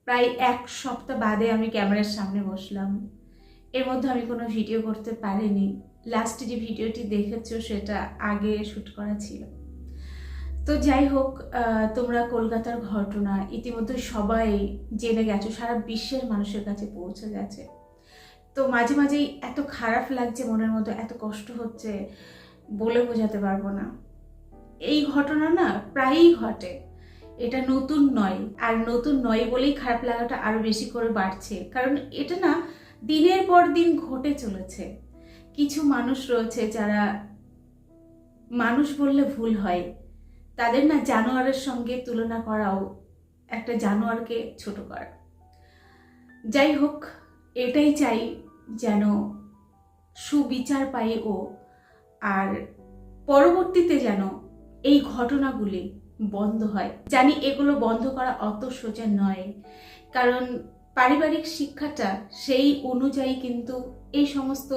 প্রায় 1 সপ্তাহ বাদে আমি ক্যামেরার সামনে বসলাম। এর মধ্যে আমি কোনো ভিডিও করতে পারিনি। লাস্টে যে ভিডিওটি দেখেছো সেটা আগে শ্যুট করা ছিল। তো যাই হোক, তোমরা কলকাতার ঘটনা ইতিমধ্যে সবাই জেনে গেছো, সারা বিশ্বের মানুষের কাছে পৌঁছে গেছে। তো মাঝে মাঝেই এত খারাপ লাগছে, মনের মধ্যে এত কষ্ট হচ্ছে, বলে বোঝাতে পারবো না। এই ঘটনা না প্রায়ই ঘটে, এটা নতুন নয়। আর নতুন নয় বলেই খারাপ লাগাটা আরো বেশি করে বাড়ছে, কারণ এটা না দিনের পর দিন ঘটে চলেছে। কিছু মানুষ রয়েছে যারা, মানুষ বললে ভুল হয়, তাদের না জানোয়ারের সঙ্গে তুলনা করাও একটা জানোয়ারকে ছোট করা। যাই হোক, এটাই চাই যেন সুবিচার পাই ও, আর পরবর্তীতে যেন এই ঘটনাগুলি বন্ধ হয়। জানি এগুলো বন্ধ করা অত সোজা নয়, কারণ পারিবারিক শিক্ষাটা সেই অনুযায়ী কিন্তু এই সমস্ত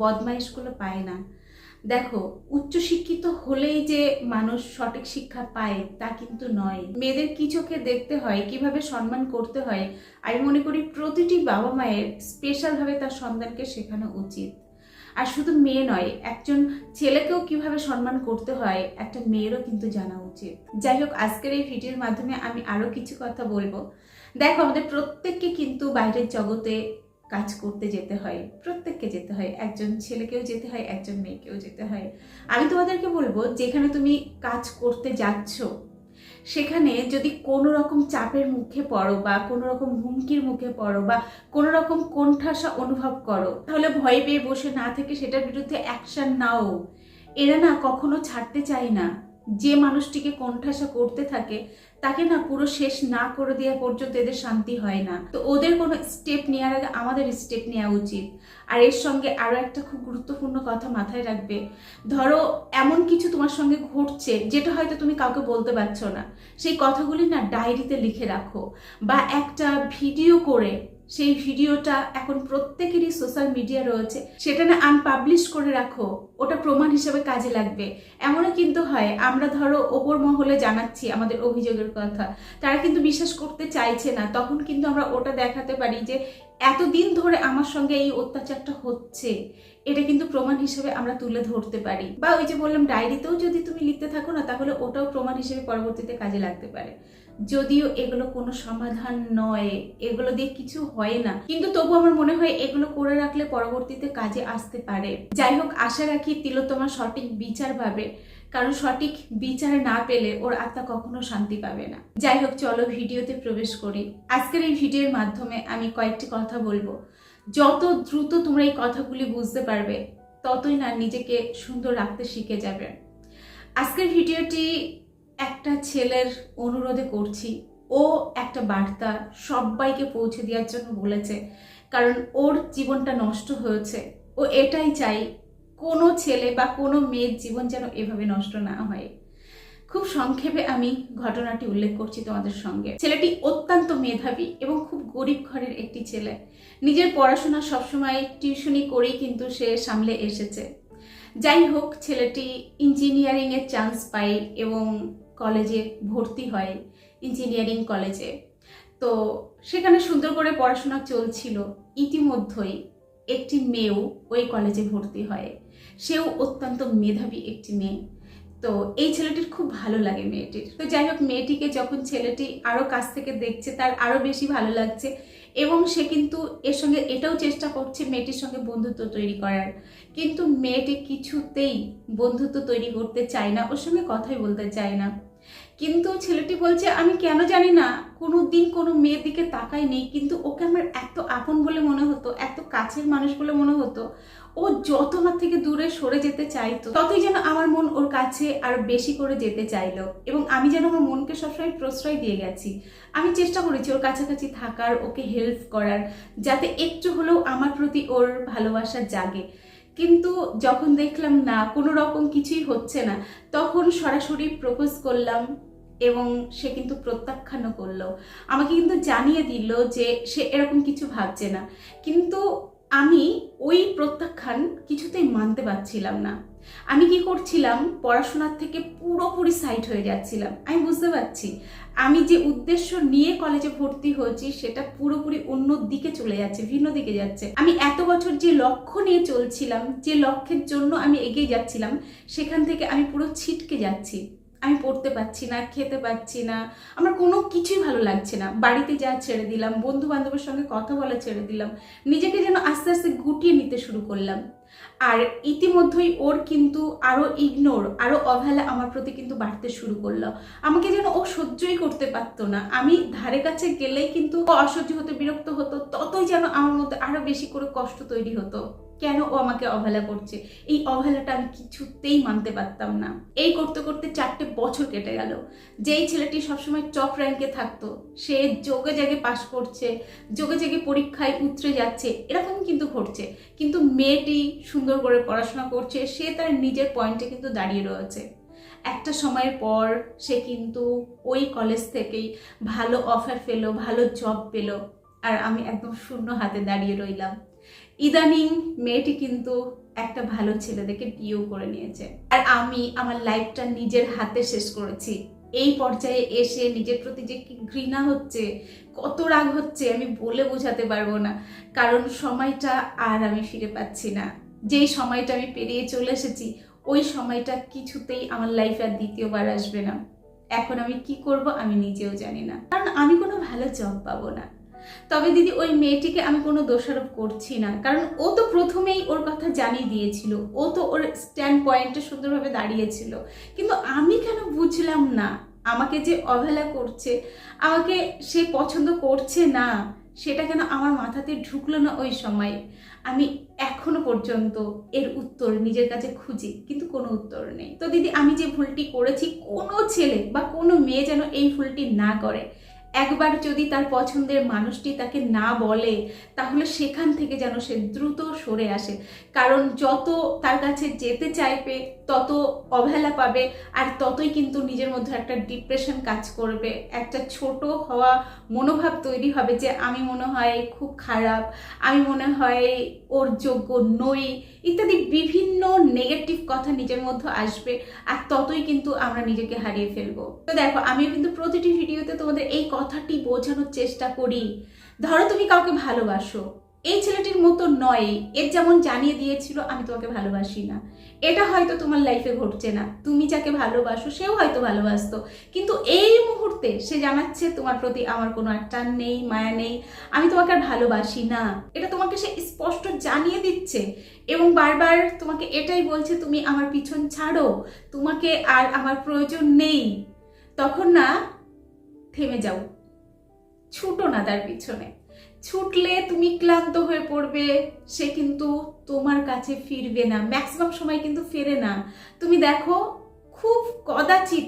বদমাইশগুলো পায় না। দেখো, উচ্চশিক্ষিত হলেই যে মানুষ সঠিক শিক্ষা পায় তা কিন্তু নয়। মেয়েদের কি চোখে দেখতে হয়, কিভাবে সম্মান করতে হয়, আমি মনে করি প্রতিটি বাবা মায়ের স্পেশালভাবে তার সন্তানকে শেখানো উচিত। আর শুধু মেয়ে নয়, একজন ছেলেকেও কিভাবে সম্মান করতে হয় একটা মেয়েরও কিন্তু জানা উচিত। যাই হোক, আজকের এই ভিডিওর মাধ্যমে আমি আরো কিছু কথা বলবো। দেখো, আমাদের প্রত্যেককে কিন্তু বাইরের জগতে কাজ করতে যেতে হয়, প্রত্যেককে যেতে হয়, একজন ছেলেকেও যেতে হয়, একজন মেয়েকেও যেতে হয়। আমি তোমাদেরকে বলবো, যেখানে তুমি কাজ করতে যাচ্ছ সেখানে যদি কোনো রকম চাপের মুখে পড়ো বা কোনো রকম হুমকির মুখে পড়ো বা কোনো রকম কোণঠাসা অনুভব করো, তাহলে ভয় পেয়ে বসে না থেকে সেটার বিরুদ্ধে অ্যাকশন নাও। এরা না কখনো ছাড়তে চায় না। যে মানুষটিকে কোণঠাসা করতে থাকে তাকে না পুরো শেষ না করে দেওয়া পর্যন্ত এদের শান্তি হয় না। তো ওদের কোনো স্টেপ নেওয়ার আগে আমাদের স্টেপ নেওয়া উচিত। আর এর সঙ্গে আরো একটা খুব গুরুত্বপূর্ণ কথা মাথায় রাখবে। ধরো এমন কিছু তোমার সঙ্গে ঘটছে যেটা হয়তো তুমি কাউকে বলতে পারছো না, সেই কথাগুলি না ডায়েরিতে লিখে রাখো, বা একটা ভিডিও করে সেই ভিডিওটা এখন প্রত্যেকেরই সোশ্যাল মিডিয়া রয়েছে, সেটা না আনপাবলিশ করে রাখো, ওটা প্রমাণ হিসেবে কাজে লাগবে। এমনও কিন্তু হয়, আমরা ধরো ওপর মহলে জানাচ্ছি আমাদের অভিযোগের কথা, তারা কিন্তু বিশ্বাস করতে চাইছে না, তখন কিন্তু আমরা ওটা দেখাতে পারি যে এতদিন ধরে আমার সঙ্গে এই অত্যাচারটা হচ্ছে, এটা কিন্তু প্রমাণ হিসেবে আমরা তুলে ধরতে পারি। বা ওই যে বললাম, ডায়েরিতেও যদি তুমি লিখতে থাকো না, তাহলে ওটাও প্রমাণ হিসেবে পরবর্তীতে কাজে লাগতে পারে। যদিও এগুলো কোনো সমাধান নয়, এগুলো দিয়ে কিছু হয় না, কিন্তু তবু আমার মনে হয় এগুলো করে রাখলে পরবর্তীতে কাজে আসতে পারে। যাই হোক, আশা রাখি তিলোত্তমা সঠিক বিচার পাবে, কারণ সঠিক বিচার না পেলে ওর আত্মা কখনো শান্তি পাবে না। যাই হোক, চলো ভিডিওতে প্রবেশ করি। আজকের এই ভিডিওর মাধ্যমে আমি কয়েকটি কথা বলবো। যত দ্রুত তোমরা এই কথাগুলি বুঝতে পারবে, ততই না নিজেকে সুন্দর রাখতে শিখে যাবে। আজকের ভিডিওটি একটা ছেলের অনুরোধে করছি। ও একটা বার্তা সবাইকে পৌঁছে দেওয়ার জন্য বলেছে, কারণ ওর জীবনটা নষ্ট হয়েছে। ও এটাই চাই, কোনো ছেলে বা কোনো মেয়ের জীবন যেন এভাবে নষ্ট না হয়। খুব সংক্ষেপে আমি ঘটনাটি উল্লেখ করছি তোমাদের সঙ্গে। ছেলেটি অত্যন্ত মেধাবী এবং খুব গরিব ঘরের একটি ছেলে। নিজের পড়াশোনা সবসময় টিউশনি করেই কিন্তু সে সামলে এসেছে। যাই হোক, ছেলেটি ইঞ্জিনিয়ারিং এর চান্স পায় এবং কলেজে ভর্তি হয়, ইঞ্জিনিয়ারিং কলেজে। তো সেখানে সুন্দর করে পড়াশোনা চলছিল। ইতিমধ্যেই একটি মেয়েও ওই কলেজে ভর্তি হয়, সেও অত্যন্ত মেধাবী একটি মেয়ে। তো এই ছেলেটির খুব ভালো লাগে মেয়েটির। তো যাই হোক, মেয়েটিকে যখন ছেলেটি আরো কাছ থেকে দেখছে, তার আরো বেশি ভালো লাগছে এবং সে কিন্তু এর সঙ্গে এটাও চেষ্টা করছে মেয়েটির সঙ্গে বন্ধুত্ব তৈরি করার। কিন্তু মেয়েটি কিছুতেই বন্ধুত্ব তৈরি করতে চায় না, ওর সঙ্গে কথাই বলতে চায় না। কিন্তু ছেলেটি বলছে, আমি কেন জানি না কোনো দিন কোনো মেয়ের দিকে তাকাইনি, কিন্তু ওকে আমার এত আপন বলে মনে হতো, এত কাছের মানুষ বলে মনে হতো। ও যত আমার থেকে দূরে সরে যেতে চাইতো, ততই যেন আমার মন ওর কাছে আরো বেশি করে যেতে চাইলো, এবং আমি যেন আমার মনকে সবসময় প্রশ্রয় দিয়ে গেছি। আমি চেষ্টা করেছি ওর কাছাকাছি থাকার, ওকে হেল্প করার, যাতে একটু হলেও আমার প্রতি ওর ভালোবাসা জাগে। কিন্তু যখন দেখলাম না কোনো রকম কিছুই হচ্ছে না, তখন সরাসরি প্রপোজ করলাম এবং সে কিন্তু প্রত্যাখ্যানও করলো। আমাকে কিন্তু জানিয়ে দিল যে সে এরকম কিছু ভাবছে না, কিন্তু আমি ওই প্রত্যাখ্যান কিছুতেই মানতে পারছিলাম না। আমি কি করছিলাম, পড়াশোনার থেকে পুরোপুরি সাইড হয়ে যাচ্ছিলাম। আমি বুঝতে পারছি আমি যে উদ্দেশ্য নিয়ে কলেজে ভর্তি হয়েছি সেটা পুরোপুরি অন্য দিকে চলে যাচ্ছে, ভিন্ন দিকে যাচ্ছে। আমি এত বছর যে লক্ষ্য নিয়ে চলছিলাম, যে লক্ষ্যের জন্য আমি এগিয়ে যাচ্ছিলাম, সেখান থেকে আমি পুরো ছিটকে যাচ্ছি। আমি পড়তে পারছি না, খেতে পারছি না, আমার কোনো কিছুই ভালো লাগছে না। বাড়িতে যা ছেড়ে দিলাম, বন্ধু বান্ধবের সঙ্গে কথা বলা ছেড়ে দিলাম, নিজেকে যেন আস্তে আস্তে গুটিয়ে নিতে শুরু করলাম। আর ইতিমধ্যেই ওর কিন্তু আরো ইগনোর, আরো অবহেলা আমার প্রতি কিন্তু বাড়তে শুরু করলো। আমাকে যেন ও সহ্যই করতে পারতো না। আমি ধারে কাছে গেলেই কিন্তু ও অসহ্য হতে, বিরক্ত হতো, ততই যেন আমার মধ্যে আরো বেশি করে কষ্ট তৈরি হতো। কেন ও আমাকে অবহেলা করছে, এই অবহেলাটা আমি কিছুতেই মানতে পারতাম না। এই করতে করতে 4টে বছর কেটে গেল। যেই ছেলেটি সবসময় টপ র্যাঙ্কে থাকতো, সে যোগে জাগে পাশ করছে, যোগে জাগে পরীক্ষায় উতরে যাচ্ছে, এরকম কিন্তু ঘটছে। কিন্তু মেয়েটি সুন্দর করে পড়াশোনা করছে, সে তার নিজের পয়েন্টে কিন্তু দাঁড়িয়ে রয়েছে। একটা সময়ের পর সে কিন্তু ওই কলেজ থেকেই ভালো অফার পেলো, ভালো জব পেলো, আর আমি একদম শূন্য হাতে দাঁড়িয়ে রইলাম। ইদানিং মেয়েটি কিন্তু একটা ভালো ছেলে দেখে বিয়েও করে নিয়েছে, আর আমি আমার লাইফটা নিজের হাতে শেষ করেছি। এই পর্যায়ে এসে নিজের প্রতি যে কি ঘৃণা হচ্ছে, কত রাগ হচ্ছে, আমি বলে বোঝাতে পারবো না। কারণ সময়টা আর আমি ফিরে পাচ্ছি না। যেই সময়টা আমি পেরিয়ে চলে এসেছি, ওই সময়টা কিছুতেই আমার লাইফে আর দ্বিতীয়বার আসবে না। এখন আমি কি করব আমি নিজেও জানি না, কারণ আমি কোনো ভালো জব পাবো না। তবে দিদি, ওই মেয়েটিকে আমি কোনো দোষারোপ করছি না, কারণ ও তো প্রথমেই ওর কথা জানিয়ে দিয়েছিল, ও তো ওর স্ট্যান্ড পয়েন্টে সুন্দরভাবে দাঁড়িয়েছিল। কিন্তু আমি কেন বুঝলাম না, আমাকে যে অবহেলা করছে, আমাকে সে পছন্দ করছে না, সেটা কেন আমার মাথাতে ঢুকলো না ওই সময়। আমি এখনো পর্যন্ত এর উত্তর নিজের কাছে খুঁজি, কিন্তু কোনো উত্তর নেই। তো দিদি, আমি যে ভুলটি করেছি, কোনো ছেলে বা কোনো মেয়ে যেন এই ভুলটি না করে। একবার যদি তার পছন্দের মানুষটি তাকে না বলে, তাহলে সেখান থেকে যেন সে দ্রুত সরে আসে। কারণ যত তার কাছে যেতে চাইবে, তত অবহেলা পাবে, আর ততই কিন্তু নিজের মধ্যে একটা ডিপ্রেশন কাজ করবে, একটা ছোট হওয়া মনোভাব তৈরি হবে যে আমি মনে হয় খুব খারাপ, আমি মনে হয় ওর যোগ্য নই, ইত্যাদি বিভিন্ন নেগেটিভ কথা নিজের মধ্যে আসবে, আর ততই কিন্তু আমরা নিজেকে হারিয়ে ফেলবো। তো দেখো, আমিও কিন্তু প্রতিটি ভিডিওতে তোমাদের এই কথাটি বোঝানোর চেষ্টা করি। ধরো তুমি কাউকে ভালোবাসো, এই ছেলেটির মতো নয়, এর যেমন জানিয়ে দিয়েছিল আমি তোমাকে ভালোবাসি না, এটা হয়তো তোমার লাইফে ঘটছে না। তুমি যাকে ভালোবাসো সেও হয়তো ভালোবাসতো, কিন্তু এই মুহূর্তে সে জানাচ্ছে তোমার প্রতি আমার কোনো টান নেই, মায়া নেই, আমি তোমাকে আর ভালোবাসি না। এটা তোমাকে সে স্পষ্ট জানিয়ে দিচ্ছে, এবং বারবার তোমাকে এটাই বলছে তুমি আমার পিছন ছাড়ো, তোমাকে আর আমার প্রয়োজন নেই। তখন না, থেমে যাও, ছুটো না তার পিছনে। ছুটলে তুমি ক্লান্ত হয়ে পড়বে, সে কিন্তু তোমার কাছে ফিরবে না, ম্যাক্সিমাম সময় কিন্তু ফেরে না। তুমি দেখো, খুব কদাচিৎ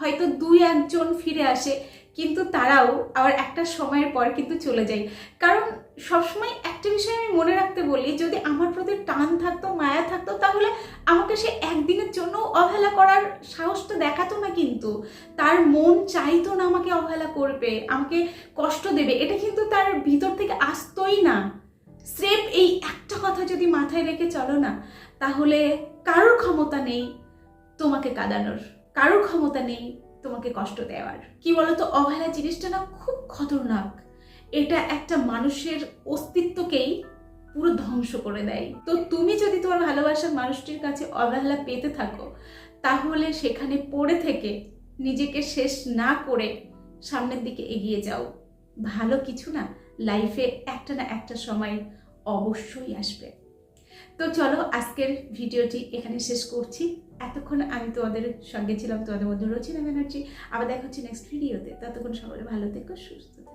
হয়তো 2-1 জন ফিরে আসে, কিন্তু তারাও আবার একটা সময়ের পর কিন্তু চলে যায়। কারণ সবসময় একটা বিষয় আমি মনে রাখতে বলি, যদি আমার প্রতি টান থাকতো, মায়া থাকতো, তাহলে আমাকে সে একদিনের জন্য অবহেলা করার সাহসটা দেখাতো না। কিন্তু তার মন চাইতো না আমাকে অবহেলা করবে, আমাকে কষ্ট দেবে, এটা কিন্তু তার ভিতর থেকে আসতোই না। স্রেফ এই একটা কথা যদি মাথায় রেখে চলো না, তাহলে কারোর ক্ষমতা নেই তোমাকে কাঁদানোর, কারোর ক্ষমতা নেই তোমাকে কষ্ট দেওয়ার। কি বলতো, অবহেলা জিনিসটা না খুব খতরনাক। এটা একটা মানুষের অস্তিত্বকেই পুরো ধ্বংস করে দেয়। তো তুমি যদি তোমার ভালোবাসার মানুষটির কাছে অবহেলা পেতে থাকো, তাহলে সেখানে পড়ে থেকে নিজেকে শেষ না করে সামনের দিকে এগিয়ে যাও। ভালো কিছু না লাইফে একটা না একটা সময় অবশ্যই আসবে। তো চলো, আজকের ভিডিওটি এখানে শেষ করছি। এতক্ষণ আমি তোমাদের সঙ্গে ছিলাম, তোমাদের মধ্যে রয়েছি না ব্যানার্জি। আবার দেখা হচ্ছে নেক্সট ভিডিওতে। ততক্ষণ সবাই ভালো থেকো, সুস্থ থেকো।